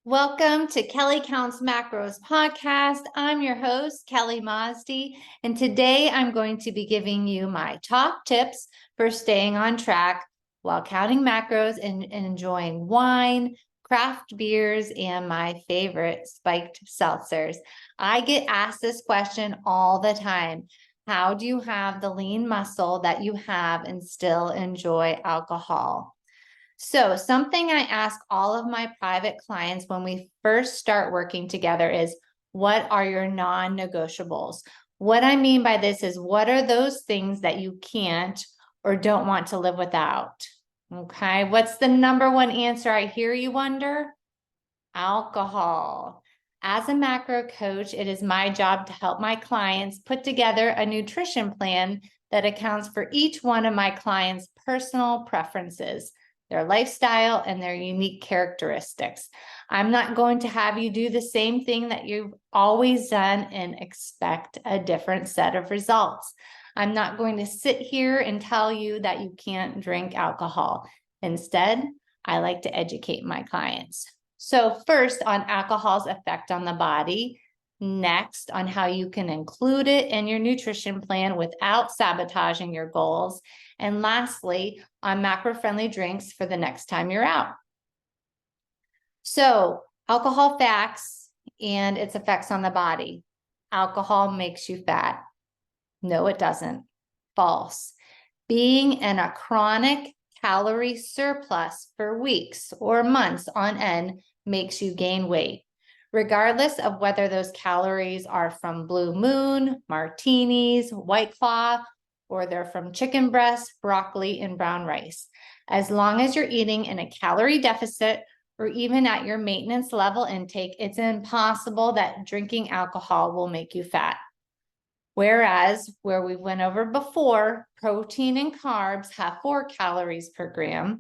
Welcome to Kelly Counts Macros podcast. I'm your host, Kelly Mosdy, and today I'm going to be giving you my top tips for staying on track while counting macros and enjoying wine, craft beers, and my favorite spiked seltzers. I get asked this question all the time. How do you have the lean muscle that you have and still enjoy alcohol? So, something I ask all of my private clients when we first start working together is, what are your non-negotiables? What I mean by this is, what are those things that you can't or don't want to live without? Okay, what's the number one answer I hear you wonder? Alcohol. As a macro coach, it is my job to help my clients put together a nutrition plan that accounts for each one of my clients' personal preferences, their lifestyle, and their unique characteristics. I'm not going to have you do the same thing that you've always done and expect a different set of results. I'm not going to sit here and tell you that you can't drink alcohol. Instead, I like to educate my clients. So first, on alcohol's effect on the body. Next, on how you can include it in your nutrition plan without sabotaging your goals. And lastly, on macro-friendly drinks for the next time you're out. So, alcohol facts and its effects on the body. Alcohol makes you fat. No, it doesn't. False. Being in a chronic calorie surplus for weeks or months on end makes you gain weight, regardless of whether those calories are from Blue Moon, martinis, White Claw, or they're from chicken breast, broccoli, and brown rice. As long as you're eating in a calorie deficit or even at your maintenance level intake, it's impossible that drinking alcohol will make you fat. Whereas, where we went over before, protein and carbs have 4 calories per gram,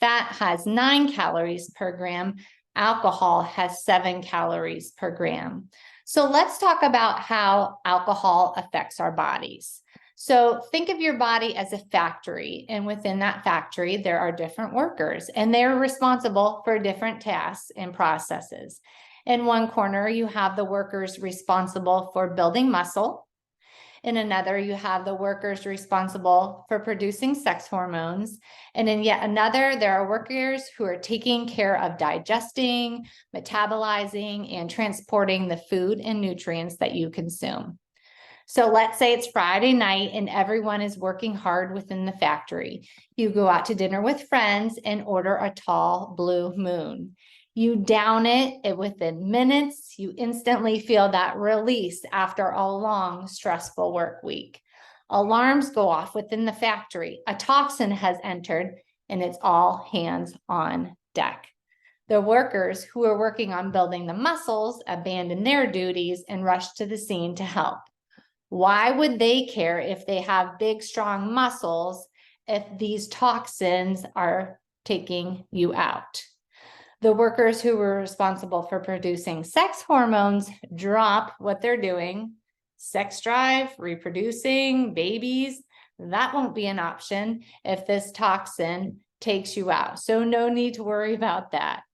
fat has 9 calories per gram, alcohol has 7 calories per gram. So let's talk about how alcohol affects our bodies. So think of your body as a factory, and within that factory, there are different workers, and they're responsible for different tasks and processes. In one corner, you have the workers responsible for building muscle. In another, you have the workers responsible for producing sex hormones. And in yet another, there are workers who are taking care of digesting, metabolizing, and transporting the food and nutrients that you consume. So let's say it's Friday night and everyone is working hard within the factory. You go out to dinner with friends and order a tall Blue Moon. You down it within minutes. You instantly feel that release after a long, stressful work week. Alarms go off within the factory. A toxin has entered, and it's all hands on deck. The workers who are working on building the muscles abandon their duties and rush to the scene to help. Why would they care if they have big, strong muscles if these toxins are taking you out? The workers who were responsible for producing sex hormones drop what they're doing. Sex drive, reproducing, babies, that won't be an option if this toxin takes you out. So no need to worry about that.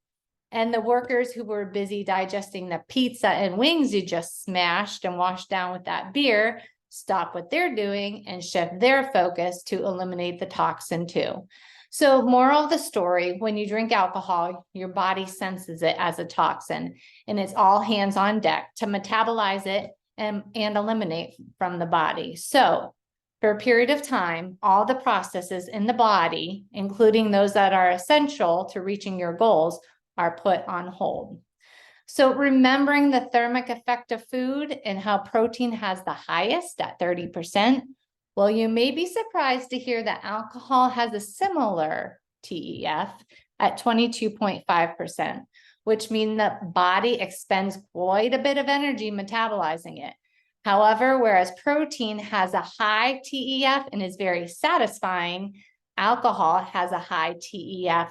And the workers who were busy digesting the pizza and wings you just smashed and washed down with that beer stop what they're doing and shift their focus to eliminate the toxin too. So, moral of the story, when you drink alcohol, your body senses it as a toxin, and it's all hands on deck to metabolize it and eliminate from the body. So, for a period of time, all the processes in the body, including those that are essential to reaching your goals, are put on hold. So remembering the thermic effect of food and how protein has the highest at 30%, well, you may be surprised to hear that alcohol has a similar TEF at 22.5%, which means the body expends quite a bit of energy metabolizing it. However, whereas protein has a high TEF and is very satisfying, alcohol has a high TEF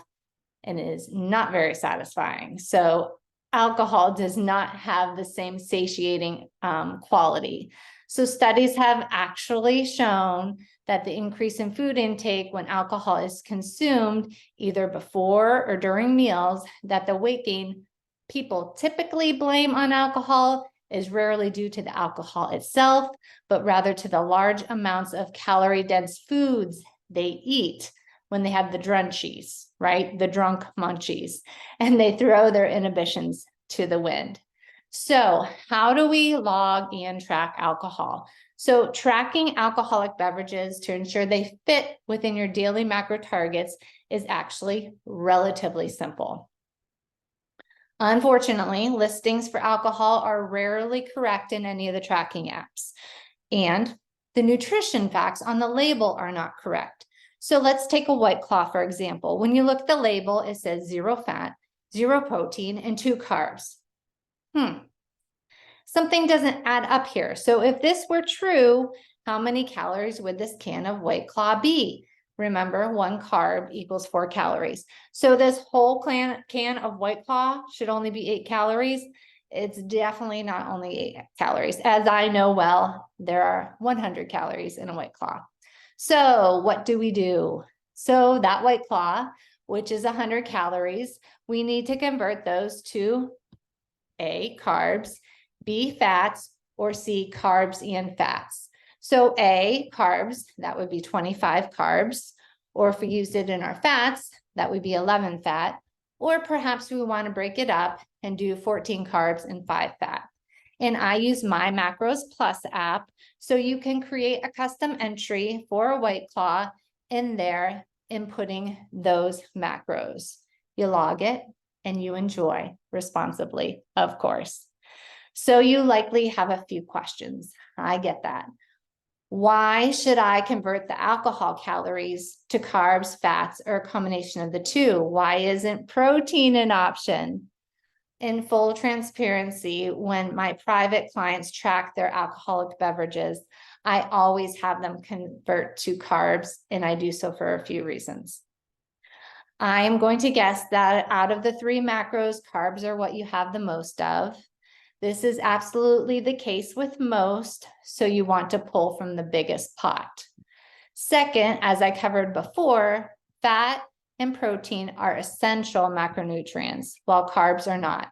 and is not very satisfying. So alcohol does not have the same satiating quality. So studies have actually shown that the increase in food intake when alcohol is consumed either before or during meals, that the weight gain people typically blame on alcohol is rarely due to the alcohol itself, but rather to the large amounts of calorie-dense foods they eat when they have the drunchies, right? The drunk munchies, and they throw their inhibitions to the wind. So how do we log and track alcohol? So tracking alcoholic beverages to ensure they fit within your daily macro targets is actually relatively simple. Unfortunately, listings for alcohol are rarely correct in any of the tracking apps, and the nutrition facts on the label are not correct. So let's take a White Claw, for example. When you look at the label, it says 0 fat, 0 protein, and 2 carbs. Something doesn't add up here. So if this were true, how many calories would this can of White Claw be? Remember, 1 carb equals 4 calories. So this whole can of White Claw should only be 8 calories. It's definitely not only 8 calories. As I know well, there are 100 calories in a White Claw. So what do? So that White Claw, which is 100 calories, we need to convert those to A, carbs, B, fats, or C, carbs and fats. So A, carbs, that would be 25 carbs, or if we used it in our fats, that would be 11 fat, or perhaps we want to break it up and do 14 carbs and 5 fat. And I use My Macros Plus app, so you can create a custom entry for a White Claw in there, inputting those macros. You log it and you enjoy responsibly, of course. So you likely have a few questions. I get that. Why should I convert the alcohol calories to carbs, fats, or a combination of the two? Why isn't protein an option? In full transparency, when my private clients track their alcoholic beverages, I always have them convert to carbs, and I do so for a few reasons. I am going to guess that out of the 3 macros, carbs are what you have the most of. This is absolutely the case with most, so you want to pull from the biggest pot. Second, as I covered before, fat and protein are essential macronutrients, while carbs are not.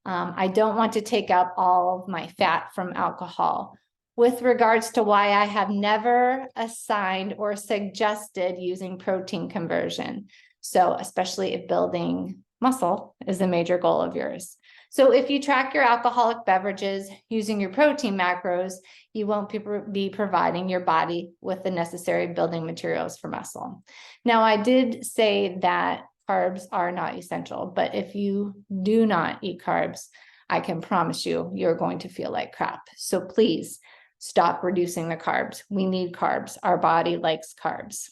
I don't want to take up all of my fat from alcohol. With regards to why I have never assigned or suggested using protein conversion, so especially if building muscle is a major goal of yours. So if you track your alcoholic beverages using your protein macros, you won't be providing your body with the necessary building materials for muscle. Now, I did say that carbs are not essential, but if you do not eat carbs, I can promise you, you're going to feel like crap. So please stop reducing the carbs. We need carbs. Our body likes carbs.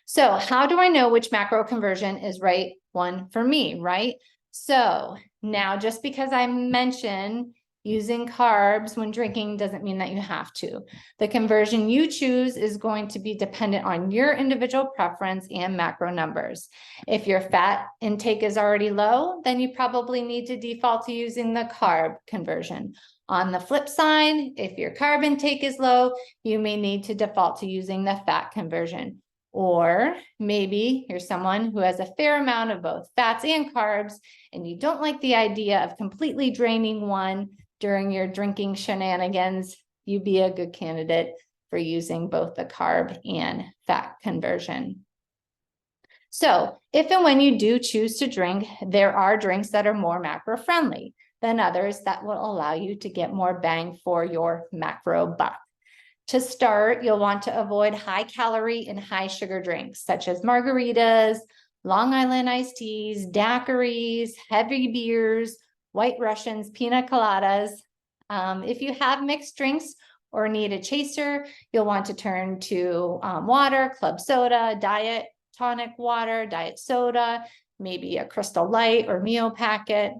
So how do I know which macro conversion is right one for me, right? So now, just because I mention using carbs when drinking doesn't mean that you have to. The conversion you choose is going to be dependent on your individual preference and macro numbers. If your fat intake is already low, then you probably need to default to using the carb conversion. On the flip side, if your carb intake is low, you may need to default to using the fat conversion. Or maybe you're someone who has a fair amount of both fats and carbs, and you don't like the idea of completely draining one during your drinking shenanigans. You'd be a good candidate for using both the carb and fat conversion. So if and when you do choose to drink, there are drinks that are more macro friendly than others that will allow you to get more bang for your macro buck. To start, you'll want to avoid high calorie and high sugar drinks such as margaritas, Long Island iced teas, daiquiris, heavy beers, White Russians, pina coladas. If you have mixed drinks or need a chaser, you'll want to turn to water, club soda, diet tonic water, diet soda, maybe a Crystal Light or Mio packet.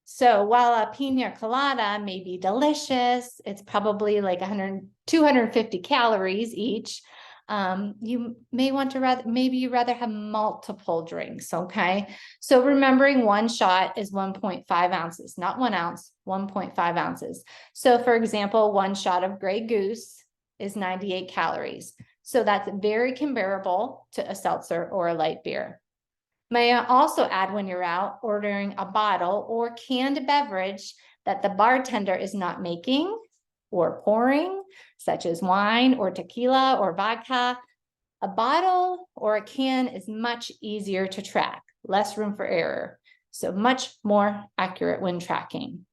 So while a pina colada may be delicious, it's probably like 250 calories each. You may want to maybe you rather have multiple drinks, okay? So remembering one shot is 1.5 ounces, not 1 ounce, 1.5 ounces. So for example, one shot of Grey Goose is 98 calories. So that's very comparable to a seltzer or a light beer. May I also add, when you're out ordering a bottle or canned beverage that the bartender is not making or pouring, such as wine or tequila or vodka, a bottle or a can is much easier to track, less room for error, so much more accurate when tracking.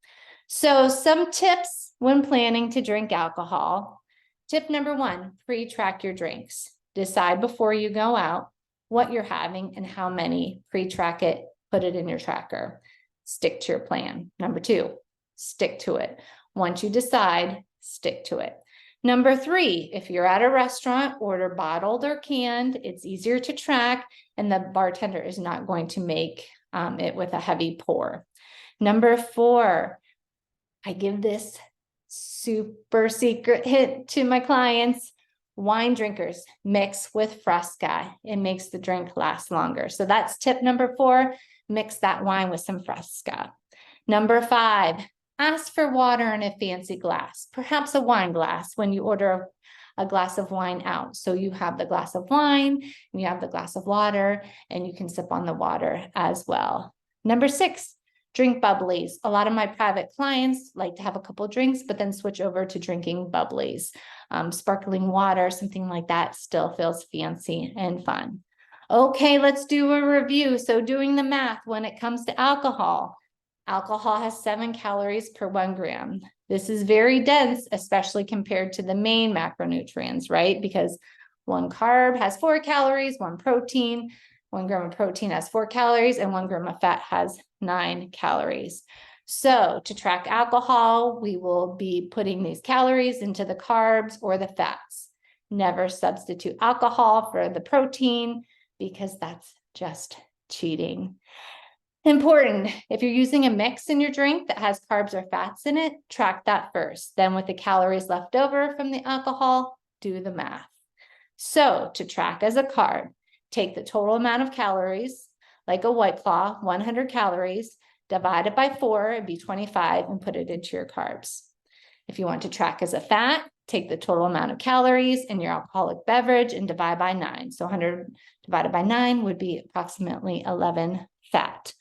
So some tips when planning to drink alcohol. Tip number 1, pre-track your drinks. Decide before you go out what you're having and how many. Pre-track it, put it in your tracker. Stick to your plan. Number 2, stick to it. Once you decide, stick to it. Number 3, if you're at a restaurant, order bottled or canned. It's easier to track, and the bartender is not going to make it with a heavy pour. Number 4, I give this super secret hint to my clients. Wine drinkers, mix with Fresca. It makes the drink last longer. So that's tip number 4, mix that wine with some Fresca. Number 5, ask for water in a fancy glass, perhaps a wine glass when you order a glass of wine out. So you have the glass of wine, and you have the glass of water, and you can sip on the water as well. Number 6, drink bubblies. A lot of my private clients like to have a couple drinks, but then switch over to drinking bubblies. Sparkling water, something like that still feels fancy and fun. Okay, let's do a review. So doing the math when it comes to alcohol, alcohol has 7 calories per 1 gram. This is very dense, especially compared to the main macronutrients, right? Because 1 carb has 4 calories, 1 protein, 1 gram of protein has 4 calories, and 1 gram of fat has 9 calories. So to track alcohol, we will be putting these calories into the carbs or the fats. Never substitute alcohol for the protein, because that's just cheating. Important, if you're using a mix in your drink that has carbs or fats in it, track that first. Then with the calories left over from the alcohol, do the math. So to track as a carb, take the total amount of calories, like a White Claw, 100 calories, divide it by 4, it'd be 25, and put it into your carbs. If you want to track as a fat, take the total amount of calories in your alcoholic beverage and divide by 9. So 100 divided by 9 would be approximately 11 fat.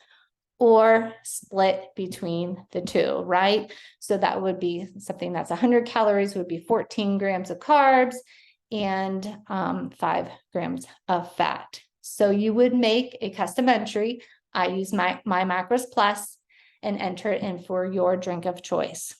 Or split between the two, right? So that would be something that's 100 calories would be 14 grams of carbs and 5 grams of fat. So you would make a custom entry. I use my Macros Plus and enter it in for your drink of choice.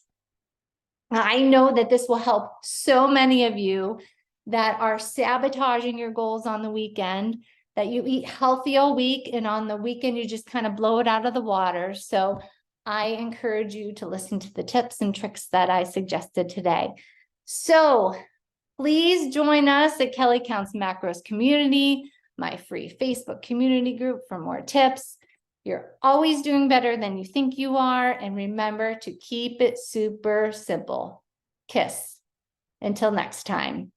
I know that this will help so many of you that are sabotaging your goals on the weekend, that you eat healthy all week, and on the weekend, you just kind of blow it out of the water. So I encourage you to listen to the tips and tricks that I suggested today. So please join us at Kelly Counts Macros Community, my free Facebook community group, for more tips. You're always doing better than you think you are. And remember to keep it super simple. Kiss. Until next time.